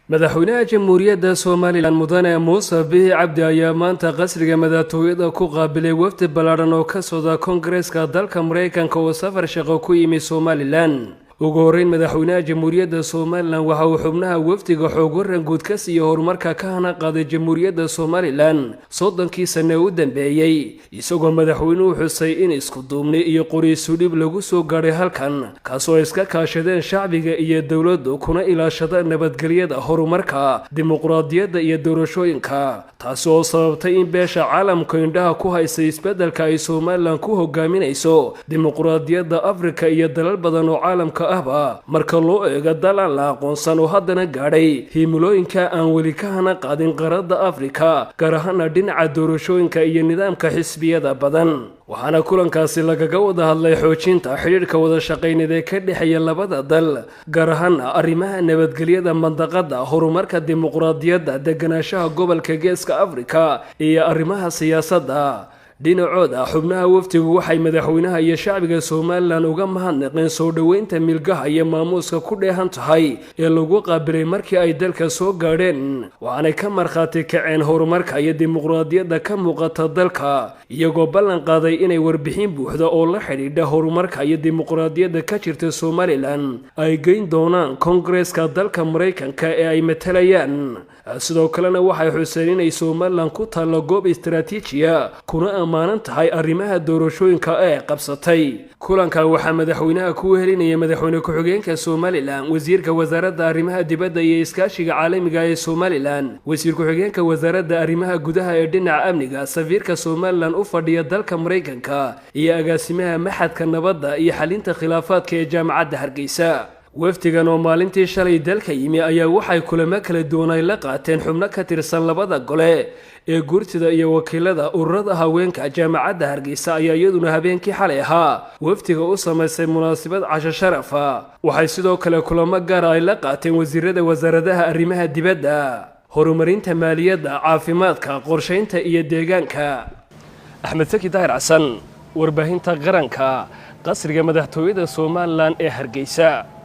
madaxweynaha jamhuuriyadda Soomaaliland mudane Muuse Bihi Cabdi ayaa maanta qasriga madaxtooyada ku qaabilay wafdi ballaaran oo ka socda Koongareeska dalka Mareykanka oo safar shaqo ku yimid Soomaaliland. ugu horeyn madaxweynaha jamhuuriyadda Soomaaliland waxa uu xubnaha wafdiga xoog waran guud ka siiyay horumarka ka hana qaaday jamhuuriyadda Soomaaliland soddonkii sano u dambeeyay isagoo madaxweynuhu xusay in isku duubni iyo qoriisu dhib lagu soo gaaray halkan kaasoo iska kaashadeen shacbiga iyo dawladdu kuna ilaashada nabadgelyada horumarka dimuqraadiyadda iyo doorashooyinka taasoo sababtay in beesha caalamka indhaha ku haysay isbeddelka ay Soomaaliland ku hogaaminayso dimuqraadiyadda Afrika iyo dalal badan oo caalamka marka loo eego dalan la aqoonsan oo haddana gaadhay himilooyinka aan weli ka hana qaadin qaarada Afrika gaar ahaan dhinaca doorashooyinka iyo nidaamka xisbiyada badan waxaana kulankaasi lagaga wada hadlay xoojinta xiriirka wada shaqeyned ee ka dhexeeya labada dal gaar ahaan arrimaha nabadgelyada mandaqada horumarka dimuqraadiyadda deganaanshaha gobolka geeska Afrika iyo arrimaha siyaasadda dhinacooda xubnaha wafdigu waxay madaxweynaha iyo shacbiga Soomaaliland uga mahadnaqeen soo dhaweynta milgaha iyo maamuuska ku dheehan tahay ee lagu qaabilay markii ay dalka soo gaadheen waxaanay ka markhaati kaceen horumarka iyo dimuqraadiyadda ka muuqata dalka iyagoo ballan qaaday inay warbixin buuxda oo la xidhiidha horumarka iyo dimuqraadiyadda ka jirta Soomaaliland ay geyn doonaan Koongareeska dalka Mareykanka ee ay matalayaan sidoo kalena waxay xuseen inay Soomaaliland ku taalo goob istiraatiijiya kuna amaanan tahay arrimaha doorashooyinka ee qabsatay kulanka waxaa madaxweynaha ku helinaya madaxweyne ku-xigeenka Soomaaliland wasiirka wasaaradda arrimaha dibadda iyo iskaashiga caalamiga ee Soomaaliland wasiir ku-xigeenka wasaaradda arrimaha gudaha ee dhinaca amniga safiirka Soomaaliland u fadhiya dalka Mareykanka iyo agaasimaha maxadka nabadda iyo xalinta khilaafaadka ee jaamacadda Hargeysa wafdigan oo maalintii shalay dalka yimi ayaa waxay kulamo kala duwan ay la qaateen xubno ka tirsan labada gole ee guurtida iyo wakiilada ururada haweenka jaamacadda Hargeysa ayaa iyaduna habeenkii xalay ahaa wafdiga u samaysay munaasabad casho sharafa waxay sidoo kale kulamo gaar ah ay la qaateen wasiirada wasaaradaha arrimaha dibadda horumarinta maaliyadda caafimaadka qorsheynta iyo deegaanka Axmed Saki Daahir Xasan warbaahinta qaranka qasriga madaxtooyada Soomaaliland ee Hargeysa.